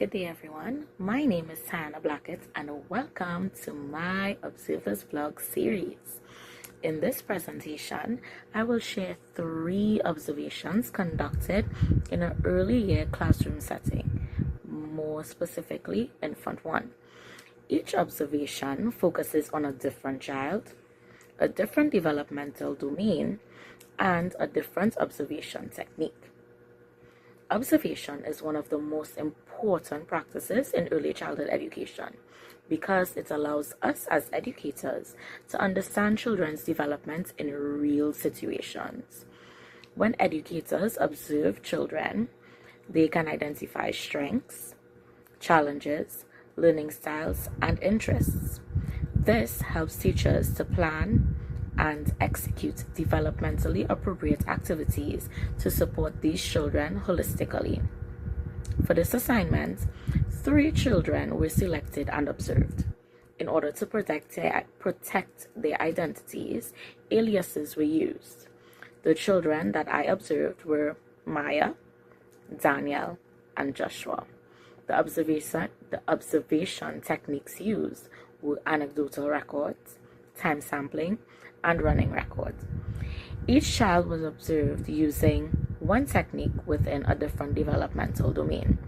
Good day, everyone. My name is Tana Blackett, and welcome to my Observers Vlog series. In this presentation, I will share 3 observations conducted in an early year classroom setting, more specifically Infant 1. Each observation focuses on a different child, a different developmental domain, and a different observation technique. Observation is one of the most important practices in early childhood education because it allows us as educators to understand children's development in real situations. When educators observe children, they can identify strengths, challenges, learning styles, and interests. This helps teachers to plan and execute developmentally appropriate activities to support these children holistically. For this assignment, 3 children were selected and observed. In order to protect their identities, aliases were used. The children that I observed were Maya, Daniel, and Joshua. The observation techniques used were anecdotal records, time sampling, and running records. Each child was observed using one technique within a different developmental domain.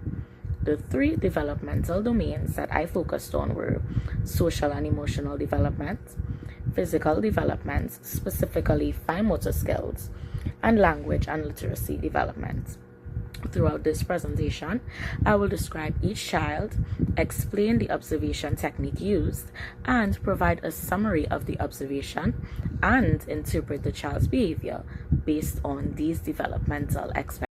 The 3 developmental domains that I focused on were social and emotional development, physical development, specifically fine motor skills, and language and literacy development. Throughout this presentation, I will describe each child, explain the observation technique used, and provide a summary of the observation and interpret the child's behavior based on these developmental expectations.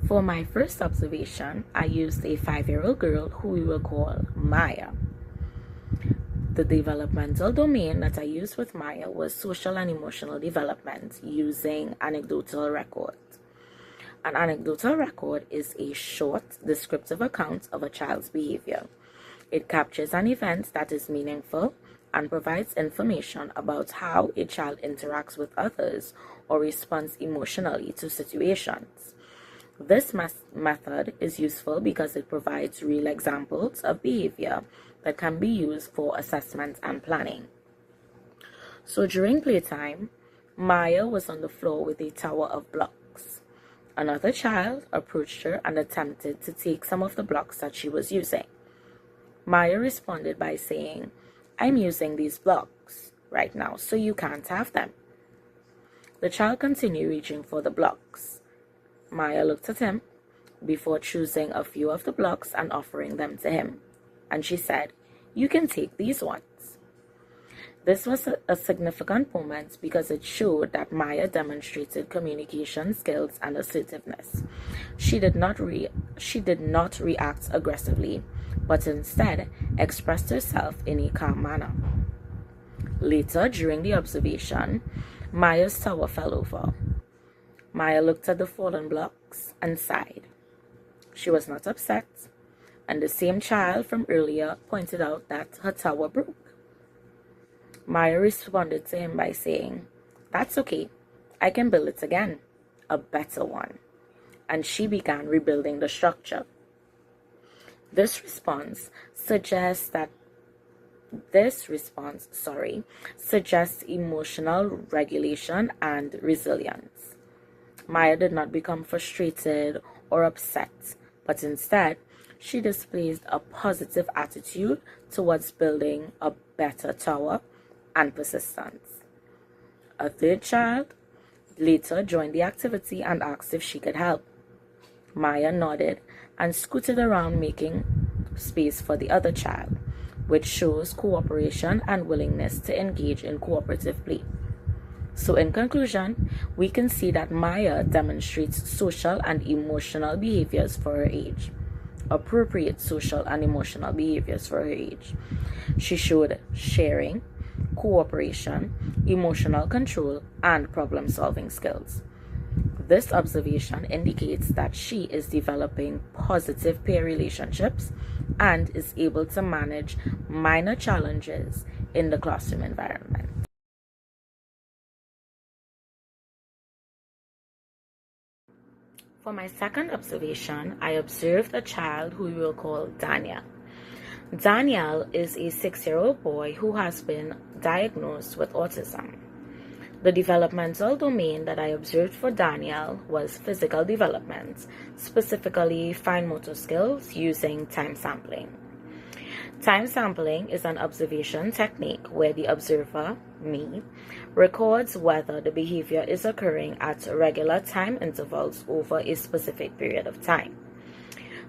For my first observation, I used a 5-year-old girl who we will call Maya. The developmental domain that I used with Maya was social and emotional development using anecdotal records. An anecdotal record is a short, descriptive account of a child's behavior. It captures an event that is meaningful and provides information about how a child interacts with others or responds emotionally to situations. This method is useful because it provides real examples of behavior that can be used for assessment and planning. So during playtime, Maya was on the floor with a tower of blocks. Another child approached her and attempted to take some of the blocks that she was using. Maya responded by saying, "I'm using these blocks right now, so you can't have them." The child continued reaching for the blocks. Maya looked at him before choosing a few of the blocks and offering them to him. And she said, "You can take these ones." This was a significant moment because it showed that Maya demonstrated communication skills and assertiveness. She did not react aggressively, but instead expressed herself in a calm manner. Later, during the observation, Maya's tower fell over. Maya looked at the fallen blocks and sighed. She was not upset, and the same child from earlier pointed out that her tower broke. Maya responded to him by saying, "That's okay, I can build it again, a better one." And she began rebuilding the structure. This response suggests emotional regulation and resilience. Maya did not become frustrated or upset, but instead, she displayed a positive attitude towards building a better tower and persistence. A 3rd child later joined the activity and asked if she could help. Maya nodded and scooted around, making space for the other child, which shows cooperation and willingness to engage in cooperative play. So in conclusion, we can see that Maya demonstrates social and emotional behaviors for her age. Appropriate social and emotional behaviors for her age. She showed sharing, cooperation, emotional control, and problem-solving skills. This observation indicates that she is developing positive peer relationships and is able to manage minor challenges in the classroom environment. For my second observation, I observed a child who we will call Daniel. Daniel is a 6-year-old boy who has been diagnosed with autism. The developmental domain that I observed for Daniel was physical development, specifically fine motor skills using time sampling. Time sampling is an observation technique where the observer, me, records whether the behavior is occurring at regular time intervals over a specific period of time.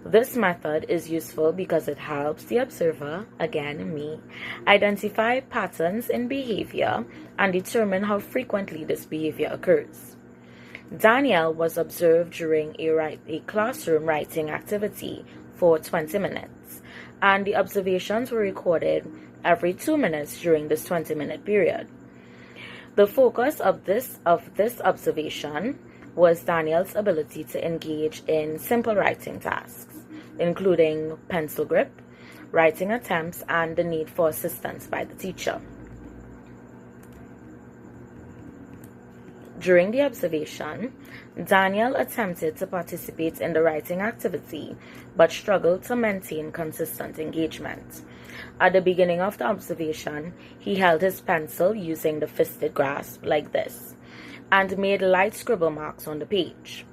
This method is useful because it helps the observer, again me, identify patterns in behavior and determine how frequently this behavior occurs. Daniel was observed during a classroom writing activity for 20 minutes, and the observations were recorded every 2 minutes during this 20-minute period. The focus of this observation was Daniel's ability to engage in simple writing tasks, including pencil grip, writing attempts, and the need for assistance by the teacher. During the observation, Daniel attempted to participate in the writing activity but struggled to maintain consistent engagement. At the beginning of the observation, he held his pencil using the fisted grasp like this and made light scribble marks on the page.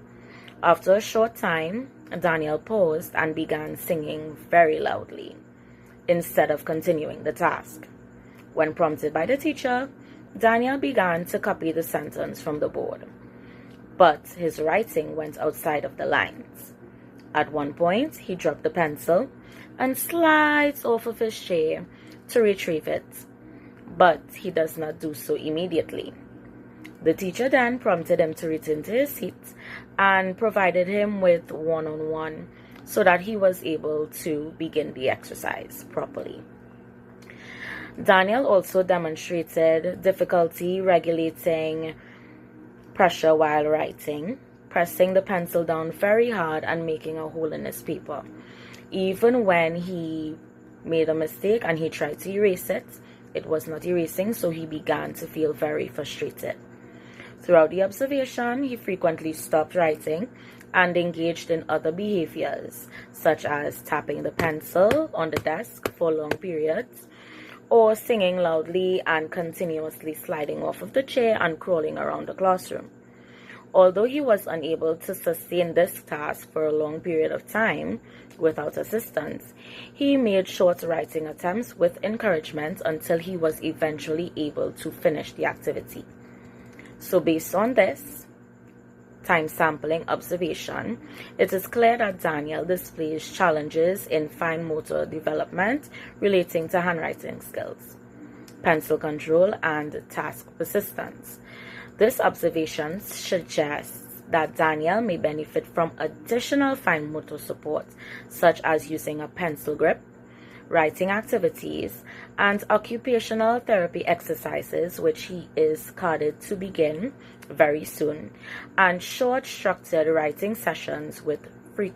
After a short time, Daniel paused and began singing very loudly instead of continuing the task. When prompted by the teacher, Daniel began to copy the sentence from the board, but his writing went outside of the lines. At one point, he dropped the pencil and slides off of his chair to retrieve it, but he does not do so immediately. The teacher then prompted him to return to his seat and provided him with one-on-one so that he was able to begin the exercise properly. Daniel also demonstrated difficulty regulating pressure while writing, pressing the pencil down very hard and making a hole in his paper. Even when he made a mistake and he tried to erase it, it was not erasing, so he began to feel very frustrated. Throughout the observation, he frequently stopped writing and engaged in other behaviors, such as tapping the pencil on the desk for long periods, or singing loudly and continuously sliding off of the chair and crawling around the classroom. Although he was unable to sustain this task for a long period of time without assistance, he made short writing attempts with encouragement until he was eventually able to finish the activity. So based on this time sampling observation, it is clear that Daniel displays challenges in fine motor development relating to handwriting skills, pencil control, and task persistence. This observation suggests that Daniel may benefit from additional fine motor support, such as using a pencil grip, writing activities, and occupational therapy exercises, which he is carded to begin very soon, and short structured writing sessions with frequent.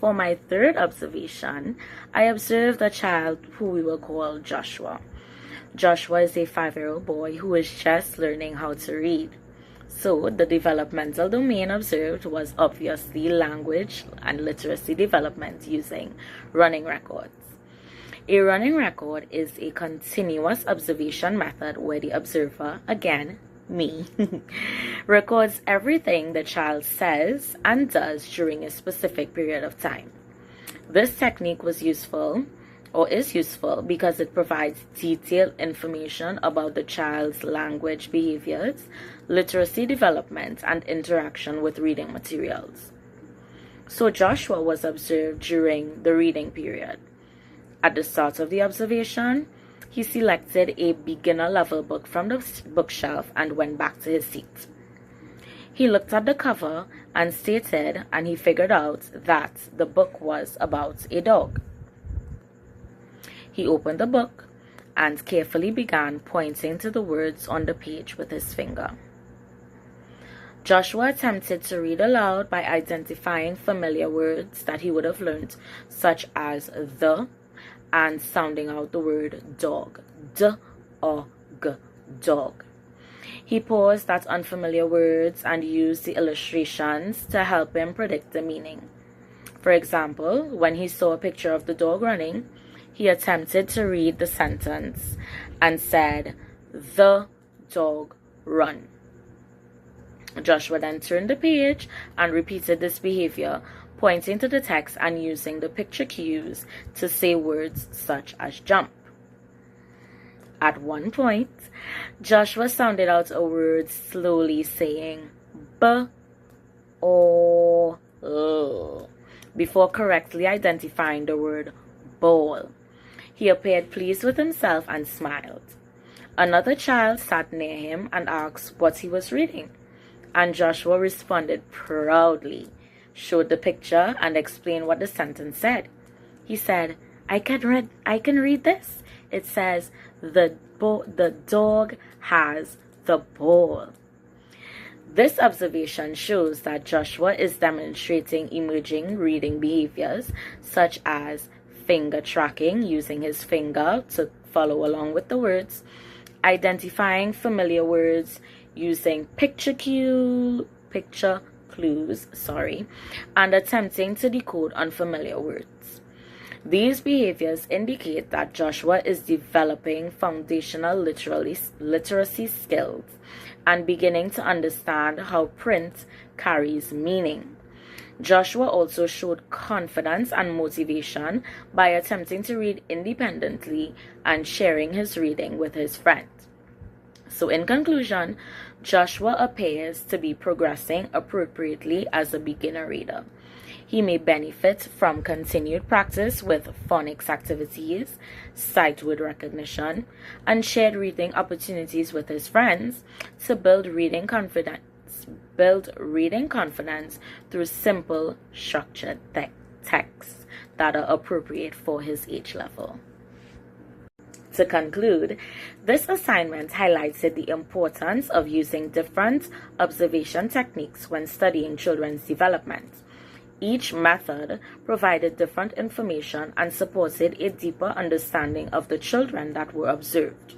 For my third observation, I observed a child who we will call Joshua. Joshua is a 5-year-old boy who is just learning how to read. So the developmental domain observed was obviously language and literacy development using running records. A running record is a continuous observation method where the observer, again, me, records everything the child says and does during a specific period of time. This technique was useful or is useful because it provides detailed information about the child's language behaviors, literacy development, and interaction with reading materials. So Joshua was observed during the reading period. At the start of the observation, he selected a beginner level book from the bookshelf and went back to his seat. He looked at the cover and stated, and he figured out that the book was about a dog. He opened the book and carefully began pointing to the words on the page with his finger. Joshua attempted to read aloud by identifying familiar words that he would have learned, such as the, and sounding out the word dog, D-O-G, dog. He paused at unfamiliar words and used the illustrations to help him predict the meaning. For example, when he saw a picture of the dog running, he attempted to read the sentence and said, "The dog run." Joshua then turned the page and repeated this behavior, pointing to the text and using the picture cues to say words such as jump. At one point, Joshua sounded out a word slowly, saying B or L before correctly identifying the word ball. He appeared pleased with himself and smiled. Another child sat near him and asked what he was reading, and Joshua responded proudly, showed the picture, and explained what the sentence said. He said, I can read this. It says, the dog has the ball." This observation shows that Joshua is demonstrating emerging reading behaviors such as finger tracking, using his finger to follow along with the words, identifying familiar words using picture clues, and attempting to decode unfamiliar words. These behaviors indicate that Joshua is developing foundational literacy skills and beginning to understand how print carries meaning. Joshua also showed confidence and motivation by attempting to read independently and sharing his reading with his friends. So in conclusion, Joshua appears to be progressing appropriately as a beginner reader. He may benefit from continued practice with phonics activities, sight word recognition, and shared reading opportunities with his friends to build reading confidence through simple, structured texts that are appropriate for his age level. To conclude, this assignment highlighted the importance of using different observation techniques when studying children's development. Each method provided different information and supported a deeper understanding of the children that were observed.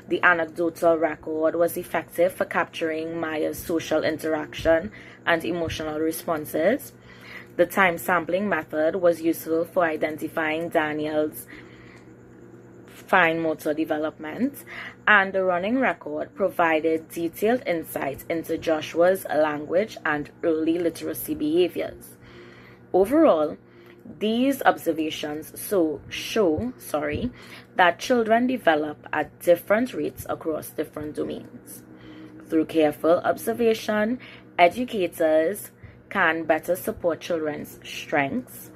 The anecdotal record was effective for capturing Maya's social interaction and emotional responses. The time sampling method was useful for identifying Daniel's fine motor development, and the running record provided detailed insight into Joshua's language and early literacy behaviors. Overall, these observations show that children develop at different rates across different domains. Through careful observation, educators can better support children's strengths,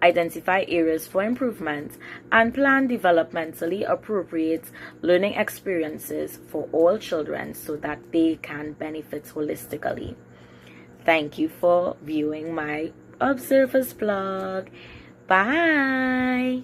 identify areas for improvement, and plan developmentally appropriate learning experiences for all children so that they can benefit holistically. Thank you for viewing my Observer's blog. Bye.